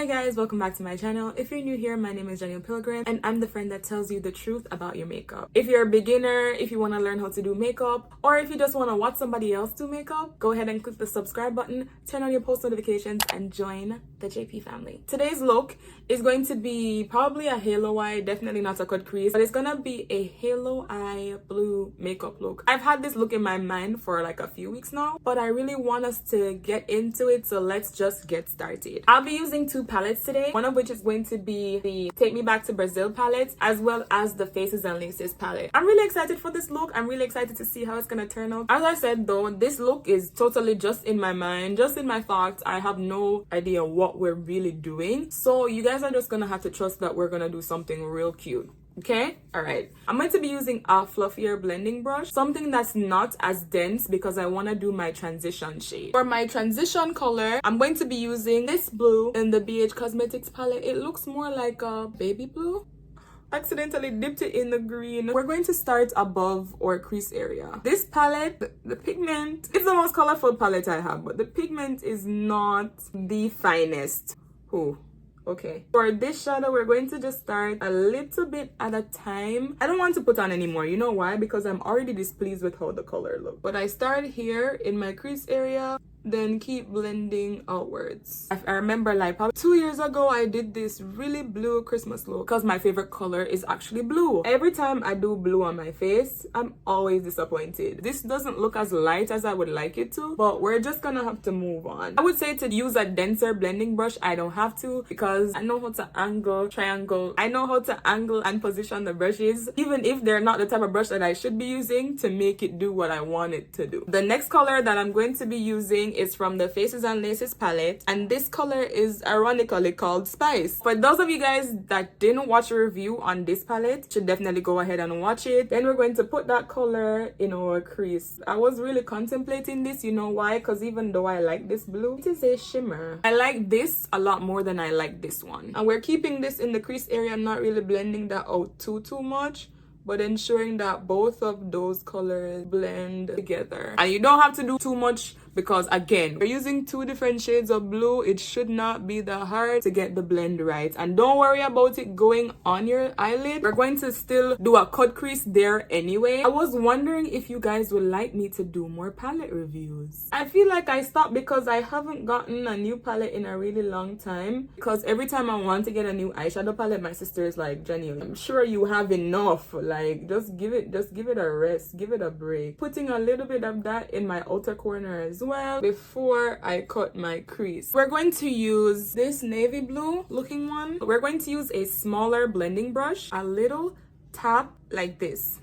Hi guys, welcome back to my channel. If you're new here, my name is Janneil Pilgrim and I'm the friend that tells you the truth about your makeup. If you're a beginner, if you want to learn how to do makeup, or if you just want to watch somebody else do makeup, go ahead and click the subscribe button, turn on your post notifications, and join the JP family. Today's look is going to be probably a halo eye, definitely not a cut crease, but it's gonna be a halo eye blue makeup look. I've had this look in my mind for like a few weeks now, but I really want us to get into it, so let's just get started. I'll be using two palettes today, one of which is going to be the Take Me Back to Brazil palette, as well as the Faces and Laces palette. I'm really excited for this look. I'm really excited to see how it's gonna turn out. As I said though, this look is totally just in my mind, just in my thoughts. I have no idea what we're really doing, so you guys are just gonna have to trust that we're gonna do something real cute. Okay, all right, I'm going to be using a fluffier blending brush, something that's not as dense, because I want to do my transition shade. For my transition color, I'm going to be using this blue in the BH Cosmetics palette. It looks more like a baby blue. Accidentally dipped it in the green. We're going to start above our crease area. This palette, the pigment, it's the most colorful palette I have, but the pigment is not the finest. Okay, for this shadow, we're going to just start a little bit at a time. I don't want to put on anymore. You know why? Because I'm already displeased with how the color looks. But I start here in my crease area, then keep blending outwards. I remember like probably 2 years ago, I did this really blue Christmas look because my favorite color is actually blue. Every time I do blue on my face, I'm always disappointed. This doesn't look as light as I would like it to, but we're just gonna have to move on. I would say to use a denser blending brush. I don't have to, because I know how to angle, triangle. I know how to angle and position the brushes, even if they're not the type of brush that I should be using, to make it do what I want it to do. The next color that I'm going to be using is from the Faces and Laces palette, and this color is ironically called Spice. For those of you guys that didn't watch a review on this palette, should definitely go ahead and watch it. Then we're going to put that color in our crease. I was really contemplating this, you know why? Because even though I like this blue, it is a shimmer. I like this a lot more than I like this one, and we're keeping this in the crease area, not really blending that out too much, but ensuring that both of those colors blend together. And you don't have to do too much, because again, we're using two different shades of blue. It should not be that hard to get the blend right. And don't worry about it going on your eyelid. We're going to still do a cut crease there anyway. I was wondering if you guys would like me to do more palette reviews. I feel like I stopped because I haven't gotten a new palette in a really long time, because every time I want to get a new eyeshadow palette, my sister is like, Janneil, I'm sure you have enough. Like, just give it a rest, give it a break. Putting a little bit of that in my outer corner as well before I cut my crease. We're going to use this navy blue looking one. We're going to use a smaller blending brush, a little tap like this,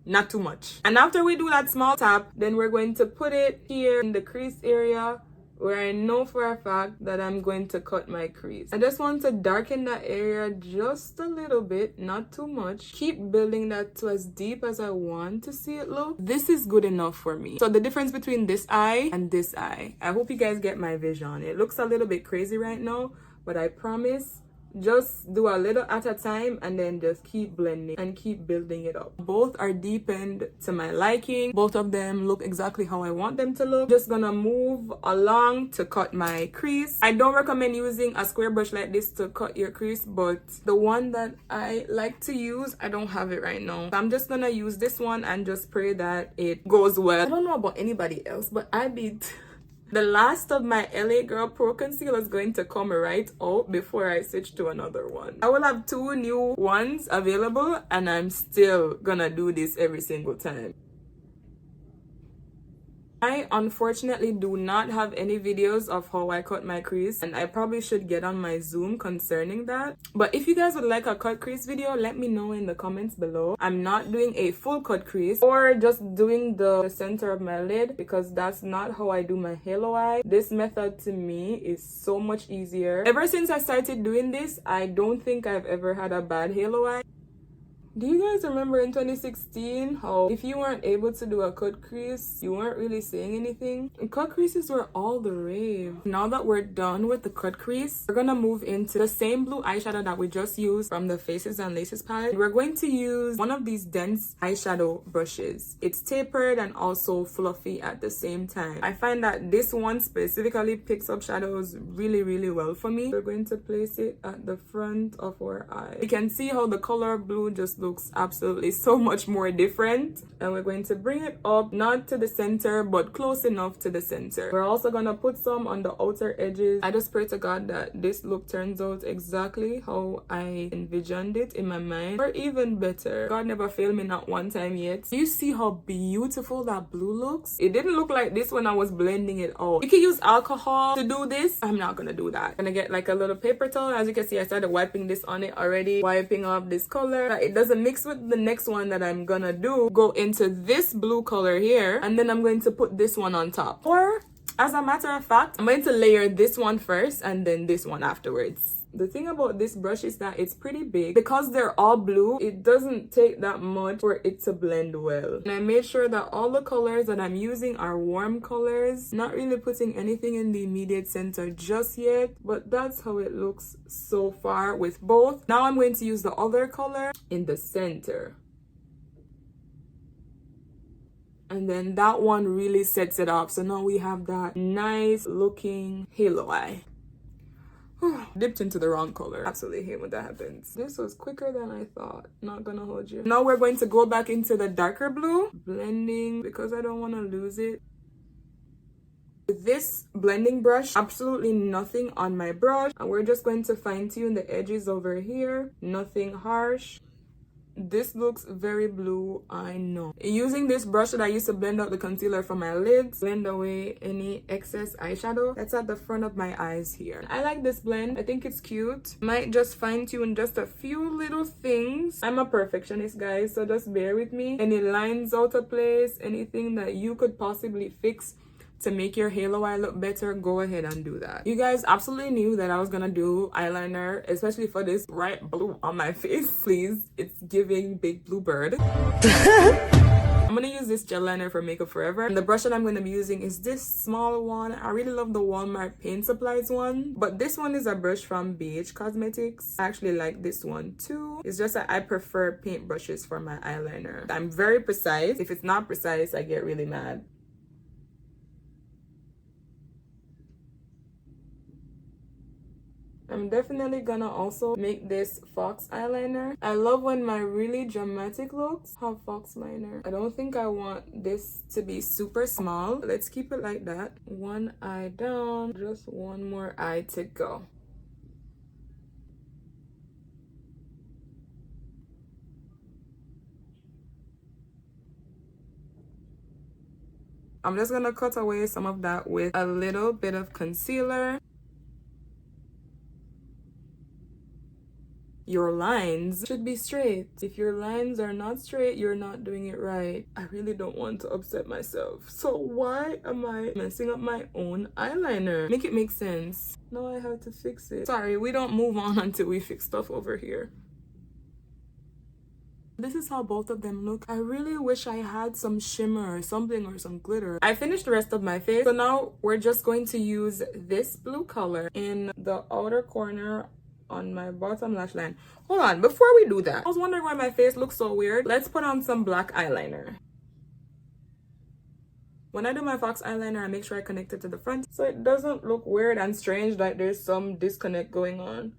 not too much. And after we do that small tap, then we're going to put it here in the crease area, where I know for a fact that I'm going to cut my crease. I just want to darken that area just a little bit, not too much. Keep building that to as deep as I want to see it look. This is good enough for me. So the difference between this eye and this eye, I hope you guys get my vision. It looks a little bit crazy right now, but I promise, just do a little at a time and then just keep blending and keep building it up. Both are deepened to my liking. Both of them look exactly how I want them to look. Just gonna move along to cut my crease. I don't recommend using a square brush like this to cut your crease, but the one that I like to use, I don't have it right now. So I'm just gonna use this one and just pray that it goes well. I don't know about anybody else, but I did. The last of my LA Girl Pro Concealer is going to come right out before I switch to another one. I will have two new ones available, and I'm still gonna do this every single time. I unfortunately do not have any videos of how I cut my crease, and I probably should get on my Zoom concerning that. But if you guys would like a cut crease video, let me know in the comments below. I'm not doing a full cut crease or just doing the center of my lid, because that's not how I do my halo eye. This method to me is so much easier. Ever since I started doing this, I don't think I've ever had a bad halo eye. Do you guys remember in 2016 how if you weren't able to do a cut crease, you weren't really saying anything? And cut creases were all the rave. Now that we're done with the cut crease, we're gonna move into the same blue eyeshadow that we just used from the Faces and Laces palette. We're going to use one of these dense eyeshadow brushes. It's tapered and also fluffy at the same time. I find that this one specifically picks up shadows really well for me. We're going to place it at the front of our eye. You can see how the color blue just looks absolutely so much more different, and we're going to bring it up, not to the center but close enough to the center. We're also gonna put some on the outer edges. I just pray to God that this look turns out exactly how I envisioned it in my mind, or even better. God never failed me not one time yet. Do you see how beautiful that blue looks? It didn't look like this when I was blending it out. You can use alcohol to do this. I'm not gonna do that. I'm gonna get like a little paper towel. As you can see, I started wiping this on it already, wiping off this color. It doesn't mix with the next one that I'm gonna do. Go into this blue color here, and then I'm going to put this one on top. Or as a matter of fact, I'm going to layer this one first and then this one afterwards. The thing about this brush is that it's pretty big. Because they're all blue, it doesn't take that much for it to blend well. And I made sure that all the colors that I'm using are warm colors. Not really putting anything in the immediate center just yet, but that's how it looks so far with both. Now I'm going to use the other color in the center. And then that one really sets it off. So now we have that nice looking halo eye. Dipped into the wrong color. Absolutely hate when that happens. This was quicker than I thought. Not gonna hold you. Now we're going to go back into the darker blue. Blending because I don't want to lose it. With this blending brush, absolutely nothing on my brush. And we're just going to fine tune the edges over here. Nothing harsh. This looks very blue, I know. Using this brush that I used to blend out the concealer from my lids, blend away any excess eyeshadow that's at the front of my eyes here. I like this blend. I think it's cute. Might just fine tune just a few little things. I'm a perfectionist, guys, so just bear with me. Any lines out of place, anything that you could possibly fix to make your halo eye look better, go ahead and do that. You guys absolutely knew that I was gonna do eyeliner, especially for this bright blue on my face. Please, it's giving big blue bird. I'm gonna use this gel liner for Makeup Forever. And the brush that I'm gonna be using is this small one. I really love the Walmart Paint Supplies one, but this one is a brush from BH Cosmetics. I actually like this one too. It's just that I prefer paint brushes for my eyeliner. I'm very precise. If it's not precise, I get really mad. I'm definitely gonna also make this fox eyeliner. I love when my really dramatic looks have fox liner. I don't think I want this to be super small. Let's keep it like that. One eye down, just one more eye to go. I'm just gonna cut away some of that with a little bit of concealer. Your lines should be straight. If your lines are not straight, you're not doing it right. I really don't want to upset myself. So why am I messing up my own eyeliner? Make it make sense. Now I have to fix it. Sorry, we don't move on until we fix stuff over here. This is how both of them look. I really wish I had some shimmer or something or some glitter. I finished the rest of my face. So now we're just going to use this blue color in the outer corner on my bottom lash line. Hold on, before we do that, I was wondering why my face looks so weird. Let's put on some black eyeliner. When I do my fox eyeliner, I make sure I connect it to the front so it doesn't look weird and strange, like there's some disconnect going on.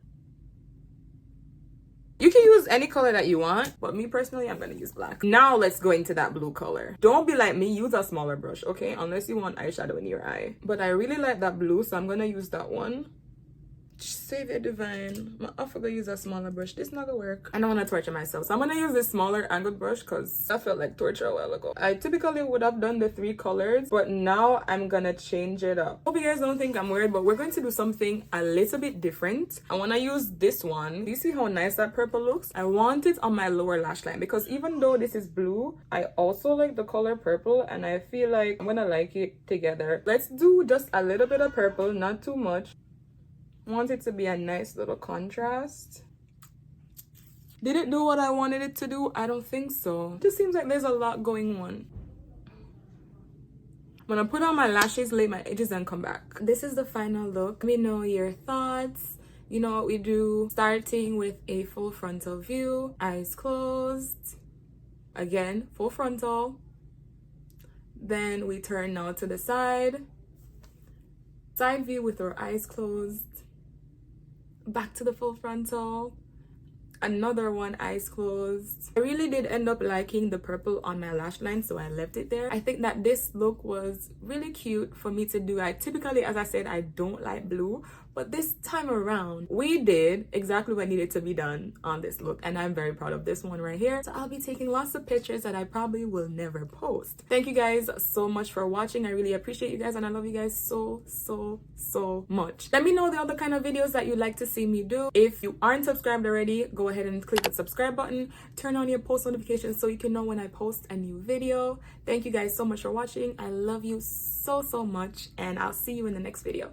You can use any color that you want, but me personally, I'm gonna use black. Now let's go into that blue color. Don't be like me, use a smaller brush, okay? Unless you want eyeshadow in your eye. But I really like that blue, so I'm gonna use that one. Savior divine, I forgot to use a smaller brush. This not gonna work. I don't want to torture myself, so I'm gonna use this smaller angled brush because I felt like torture a while ago. I typically would have done the 3 colors, but now I'm gonna change it up. Hope you guys don't think I'm weird, but we're going to do something a little bit different. I want to use this one. Do you see how nice that purple looks? I want it on my lower lash line because even though this is blue, I also like the color purple and I feel like I'm gonna like it together. Let's do just a little bit of purple, not too much. I want it to be a nice little contrast. Did it do what I wanted it to do? I don't think so. It just seems like there's a lot going on. I'm gonna put on my lashes, lay my edges, and come back. This is the final look. Let me know your thoughts. You know what we do, starting with a full frontal view, eyes closed. Again, full frontal. Then we turn now to the side view with our eyes closed. Back to the full frontal. Another one, eyes closed. I really did end up liking the purple on my lash line, so I left it there. I think that this look was really cute for me to do. I typically, as I said, I don't like blue, but this time around we did exactly what needed to be done on this look, and I'm very proud of this one right here. So I'll be taking lots of pictures that I probably will never post. Thank you guys so much for watching. I really appreciate you guys, and I love you guys so much. Let me know the other kind of videos that you'd like to see me do. If you aren't subscribed already, go ahead and click the subscribe button, turn on your post notifications so you can know when I post a new video. Thank you guys so much for watching. I love you so much, and I'll see you in the next video.